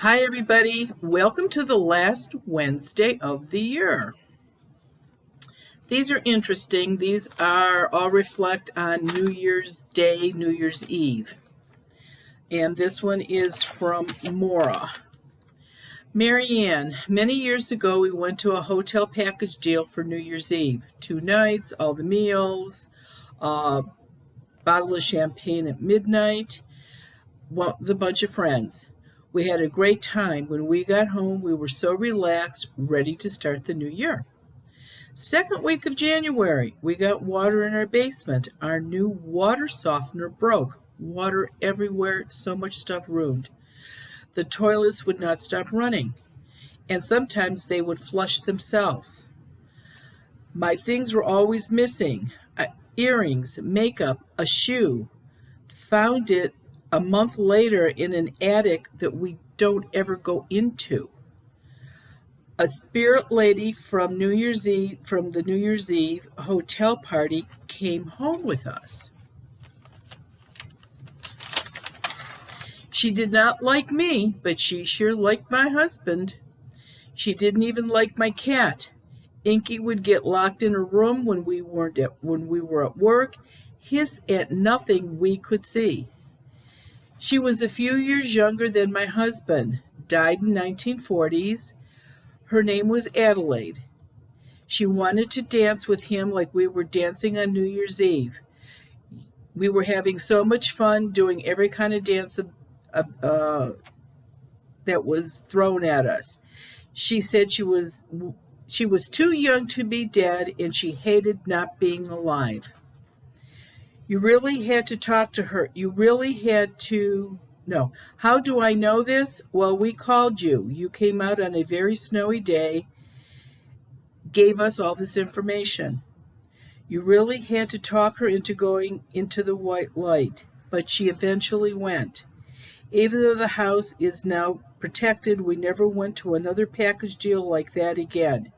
Hi, everybody. Welcome to the last Wednesday of the year. These are interesting. These are all reflect on New Year's Day, New Year's Eve. And this one is from Maura. Marianne, many years ago we went to a hotel package deal for New Year's Eve. 2 nights, all the meals, a bottle of champagne at midnight, with a bunch of friends. We had a great time. When we got home, we were so relaxed, ready to start the new year. Second week of January, we got water in our basement. Our new water softener broke. Water everywhere, so much stuff ruined. The toilets would not stop running, and sometimes they would flush themselves. My things were always missing. Earrings, makeup, a shoe. Found it a month later in an attic that we don't ever go into. A spirit lady from the New Year's Eve hotel party came home with us. She did not like me, but she sure liked my husband. She didn't even like my cat. Inky would get locked in a room when we were at work, hiss at nothing we could see. She was a few years younger than my husband, died in 1940s. Her name was Adelaide. She wanted to dance with him like we were dancing on New Year's Eve. We were having so much fun doing every kind of dance that was thrown at us. She said she was too young to be dead, and she hated not being alive. You really had to talk to her. No. How do I know this? Well, we called you. You came out on a very snowy day, gave us all this information. You really had to talk her into going into the white light, but she eventually went. Even though the house is now protected, we never went to another package deal like that again.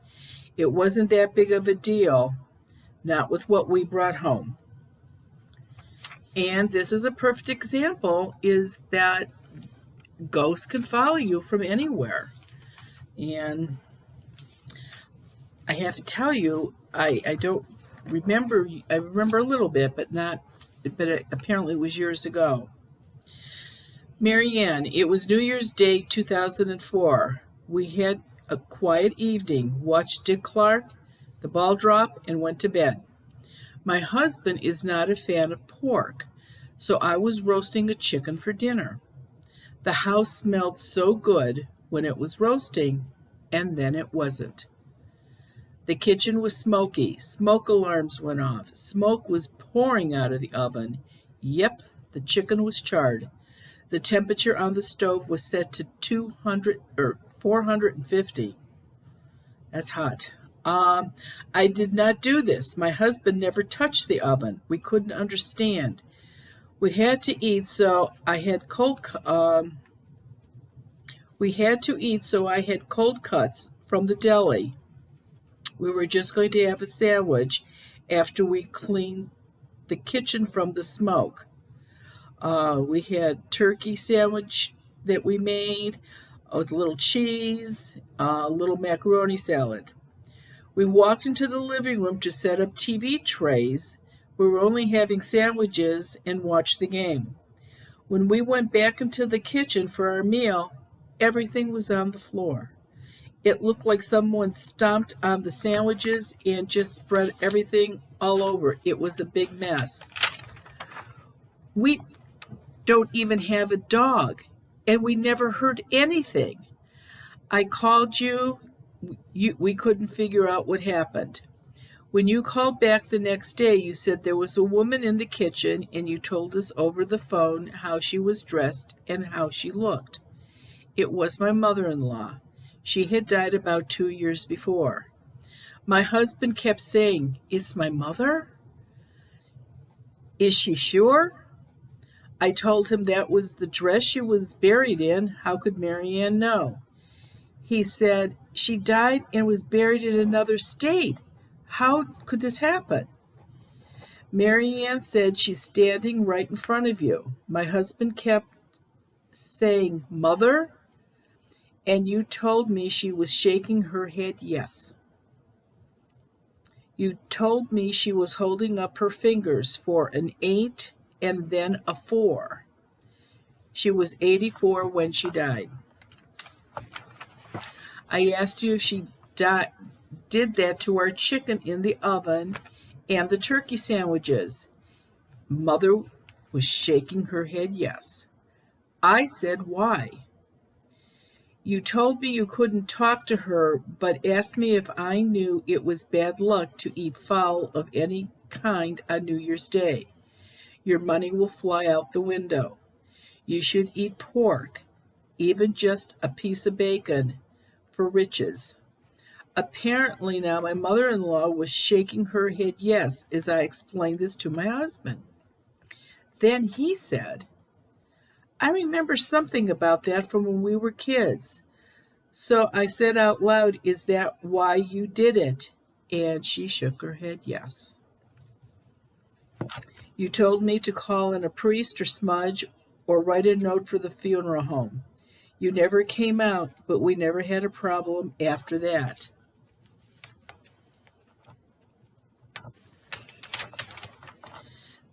It wasn't that big of a deal, not with what we brought home. And this is a perfect example, is that ghosts can follow you from anywhere. And I have to tell you, I don't remember, I remember a little bit, but apparently it was years ago. Marianne, it was New Year's Day 2004. We had a quiet evening, watched Dick Clark, the ball drop, and went to bed. My husband is not a fan of pork, so I was roasting a chicken for dinner. The house smelled so good when it was roasting, and then it wasn't. The kitchen was smoky. Smoke alarms went off. Smoke was pouring out of the oven. Yep, the chicken was charred. The temperature on the stove was set to 450. That's hot. I did not do this. My husband never touched the oven. We couldn't understand. We had to eat, so I had cold cuts from the deli. We were just going to have a sandwich after we cleaned the kitchen from the smoke. We had turkey sandwich that we made with a little cheese, a little macaroni salad. We walked into the living room to set up TV trays. We were only having sandwiches and watched the game. When we went back into the kitchen for our meal, everything was on the floor. It looked like someone stomped on the sandwiches and just spread everything all over. It was a big mess. We don't even have a dog, and we never heard anything. I called you. We couldn't figure out what happened. When you called back the next day, you said there was a woman in the kitchen, and you told us over the phone how she was dressed and how she looked. It was my mother-in-law. She had died about 2 years before. My husband kept saying, "It's my mother? Is she sure?" I told him that was the dress she was buried in. How could Marianne know? He said, "She died and was buried in another state. How could this happen?" Marianne said, "She's standing right in front of you." My husband kept saying, "Mother?" And you told me she was shaking her head yes. You told me she was holding up her fingers for an 8 and then a 4. She was 84 when she died. I asked you if she did that to our chicken in the oven and the turkey sandwiches. Mother was shaking her head yes. I said, why? You told me you couldn't talk to her, but asked me if I knew it was bad luck to eat fowl of any kind on New Year's Day. Your money will fly out the window. You should eat pork, even just a piece of bacon, for riches. Apparently now my mother-in-law was shaking her head yes as I explained this to my husband. Then he said, I remember something about that from when we were kids. So I said out loud, is that why you did it? And she shook her head yes. You told me to call in a priest or smudge or write a note for the funeral home. You never came out, but we never had a problem after that.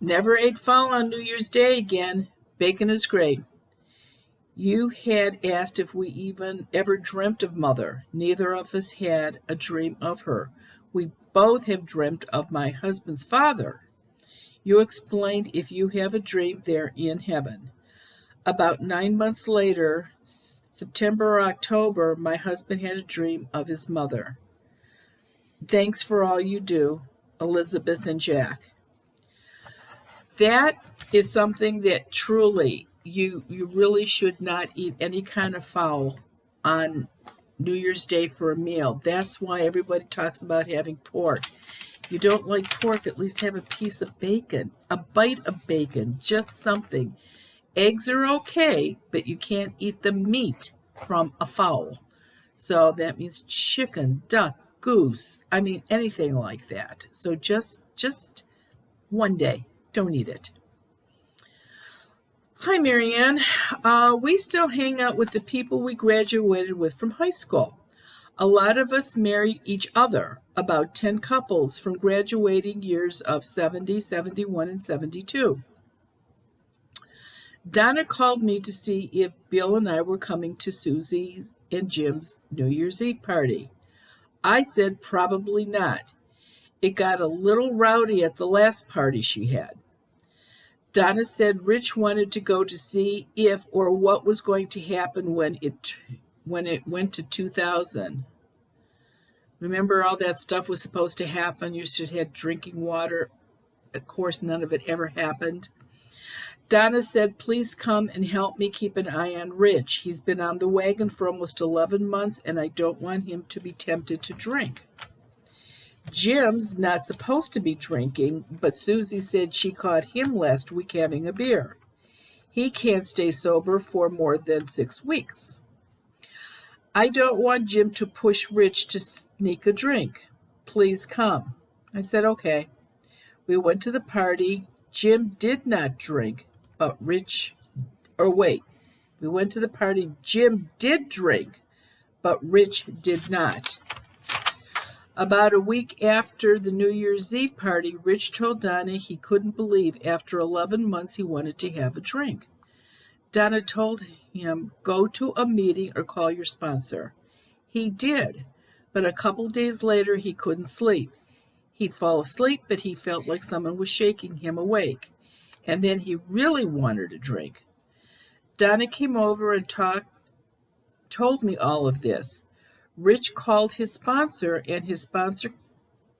Never ate fowl on New Year's Day again. Bacon is great. You had asked if we even ever dreamt of Mother. Neither of us had a dream of her. We both have dreamt of my husband's father. You explained if you have a dream, they're in heaven. About 9 months later, September or October, my husband had a dream of his mother. Thanks for all you do, Elizabeth and Jack. That is something that truly you really should not eat any kind of fowl on New Year's Day for a meal. That's why everybody talks about having pork. If you don't like pork, at least have a piece of bacon, a bite of bacon, just something. Eggs are okay, but you can't eat the meat from a fowl. So that means chicken, duck, goose, anything like that. So just one day, don't eat it. Hi, Marianne. We still hang out with the people we graduated with from high school. A lot of us married each other, about 10 couples from graduating years of 70, 71, and 72. Donna called me to see if Bill and I were coming to Susie's and Jim's New Year's Eve party. I said probably not. It got a little rowdy at the last party she had. Donna said Rich wanted to go to see if or what was going to happen when it went to 2000. Remember all that stuff was supposed to happen? You should have drinking water. Of course, none of it ever happened. Donna said, please come and help me keep an eye on Rich. He's been on the wagon for almost 11 months, and I don't want him to be tempted to drink. Jim's not supposed to be drinking, but Susie said she caught him last week having a beer. He can't stay sober for more than 6 weeks. I don't want Jim to push Rich to sneak a drink. Please come. I said, okay. We went to the party. Jim did not drink, but we went to the party. Jim did drink, but Rich did not. About a week after the New Year's Eve party, Rich told Donna he couldn't believe after 11 months he wanted to have a drink. Donna told him, go to a meeting or call your sponsor. He did, but a couple days later he couldn't sleep. He'd fall asleep, but he felt like someone was shaking him awake. And then he really wanted a drink. Donna came over and told me all of this. Rich called his sponsor, and his sponsor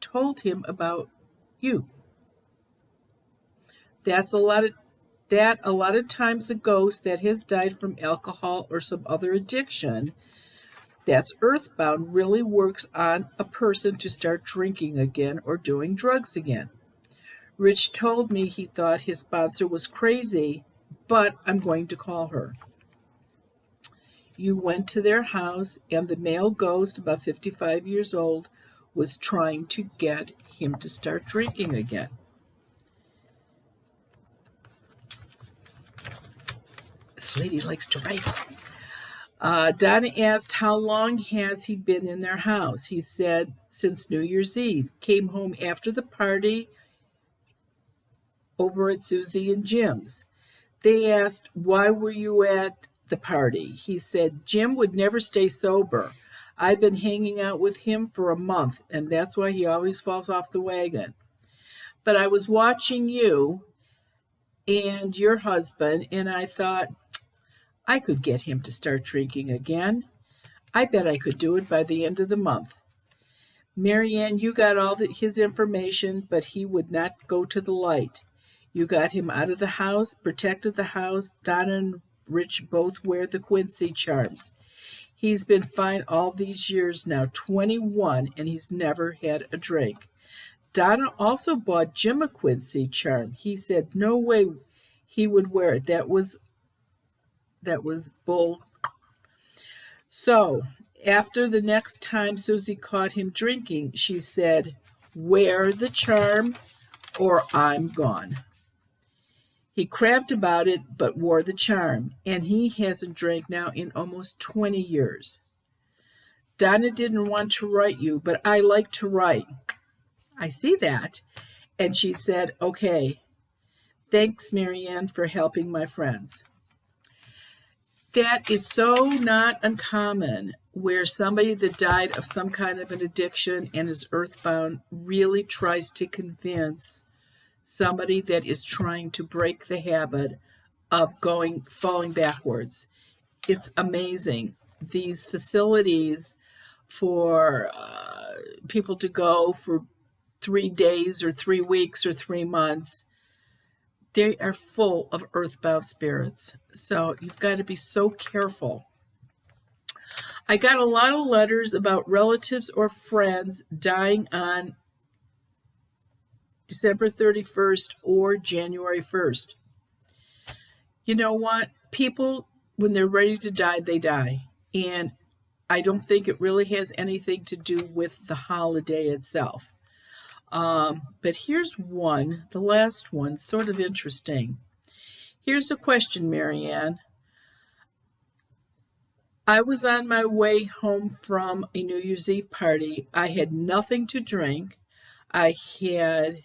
told him about you. A lot of times a ghost that has died from alcohol or some other addiction that's earthbound really works on a person to start drinking again or doing drugs again. Rich told me he thought his sponsor was crazy, but I'm going to call her. You went to their house, and the male ghost, about 55 years old, was trying to get him to start drinking again. This lady likes to write. Donna asked how long has he been in their house. He said since New Year's Eve. Came home after the party over at Susie and Jim's. They asked, why were you at the party? He said, Jim would never stay sober. I've been hanging out with him for a month, and that's why he always falls off the wagon. But I was watching you and your husband, and I thought, I could get him to start drinking again. I bet I could do it by the end of the month. Marianne, you got his information, but he would not go to the light. You got him out of the house, protected the house. Donna and Rich both wear the Quincy charms. He's been fine all these years now, 21, and he's never had a drink. Donna also bought Jim a Quincy charm. He said no way he would wear it. That was bull. So, after the next time Susie caught him drinking, she said, wear the charm or I'm gone. He crabbed about it, but wore the charm, and he hasn't drank now in almost 20 years. Donna didn't want to write you, but I like to write. I see that. And she said, okay, thanks, Marianne, for helping my friends. That is so not uncommon, where somebody that died of some kind of an addiction and is earthbound really tries to convince somebody that is trying to break the habit of falling backwards. It's amazing. These facilities for people to go for 3 days or 3 weeks or 3 months, they are full of earthbound spirits. So you've got to be so careful. I got a lot of letters about relatives or friends dying on December 31st or January 1st. You know what? People, when they're ready to die, they die. And I don't think it really has anything to do with the holiday itself. But here's one, the last one, sort of interesting. Here's a question, Marianne. I was on my way home from a New Year's Eve party. I had nothing to drink. I had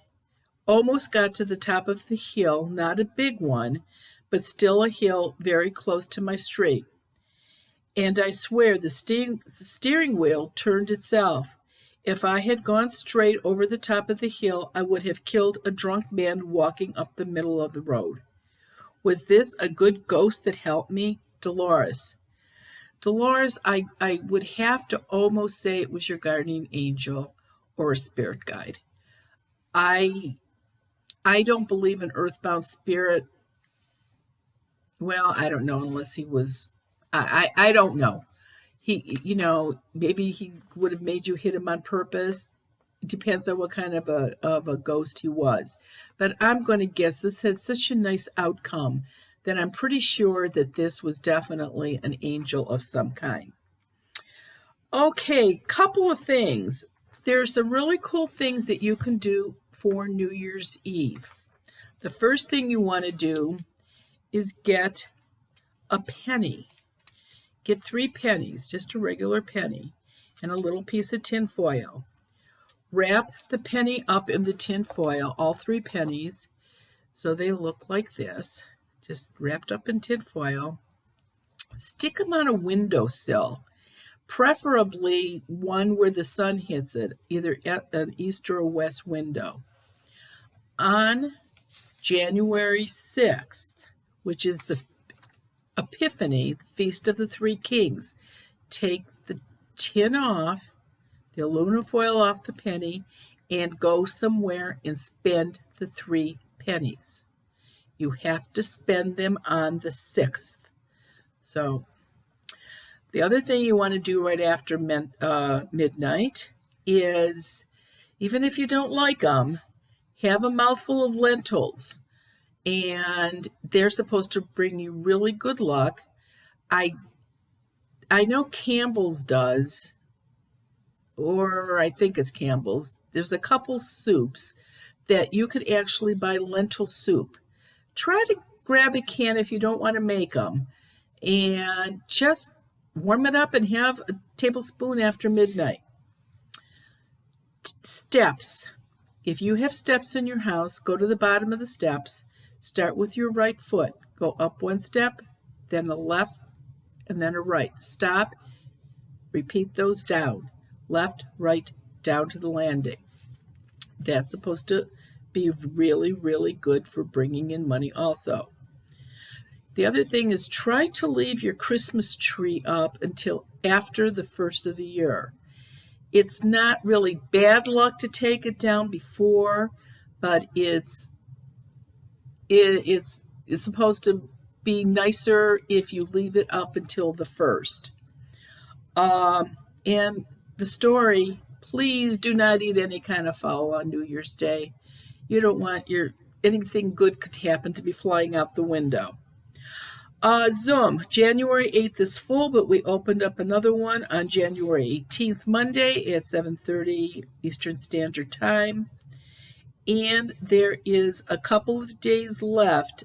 almost got to the top of the hill, not a big one, but still a hill very close to my street. And I swear the steering wheel turned itself. If I had gone straight over the top of the hill, I would have killed a drunk man walking up the middle of the road. Was this a good ghost that helped me? Dolores. Dolores, I would have to almost say it was your guardian angel or a spirit guide. I don't believe in earthbound spirit. Well, I don't know unless he was, I don't know. He, maybe he would have made you hit him on purpose. It depends on what kind of a ghost he was. But I'm going to guess this had such a nice outcome that I'm pretty sure that this was definitely an angel of some kind. Okay, couple of things. There are some really cool things that you can do for New Year's Eve. The first thing you want to do is get a penny. Get 3 pennies, just a regular penny, and a little piece of tin foil. Wrap the penny up in the tin foil, all 3 pennies, so they look like this, just wrapped up in tin foil. Stick them on a windowsill, preferably one where the sun hits it, either at an east or a west window. On January 6th, which is the Epiphany, the Feast of the Three Kings, take the tin off, the aluminum foil off the penny, and go somewhere and spend the 3 pennies. You have to spend them on the 6th. So the other thing you want to do right after midnight is, even if you don't like them, have a mouthful of lentils. And they're supposed to bring you really good luck. I know Campbell's does, or I think it's Campbell's. There's a couple soups that you could actually buy lentil soup. Try to grab a can if you don't want to make them, and just warm it up and have a tablespoon after midnight. Steps. If you have steps in your house, go to the bottom of the steps. Start with your right foot. Go up one step, then a left, and then a right. Stop. Repeat those down. Left, right, down to the landing. That's supposed to be really, really good for bringing in money also. The other thing is try to leave your Christmas tree up until after the first of the year. It's not really bad luck to take it down before, but it's supposed to be nicer if you leave it up until the first. And the story, please do not eat any kind of fowl on New Year's Day. You don't want anything good could happen to be flying out the window. Zoom, January 8th is full, but we opened up another one on January 18th, Monday at 7:30 Eastern Standard Time. And there is a couple of days left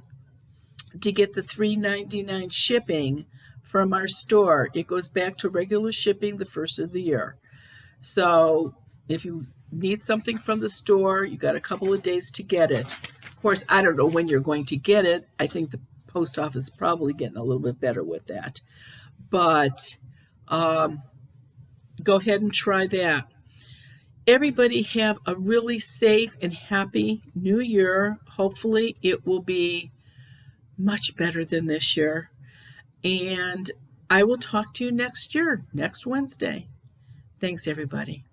to get the $3.99 shipping from our store. It goes back to regular shipping the first of the year. So if you need something from the store, you got a couple of days to get it. Of course, I don't know when you're going to get it. I think the post office is probably getting a little bit better with that. But go ahead and try that. Everybody have a really safe and happy new year. Hopefully it will be much better than this year. And I will talk to you next year, next Wednesday. Thanks, everybody.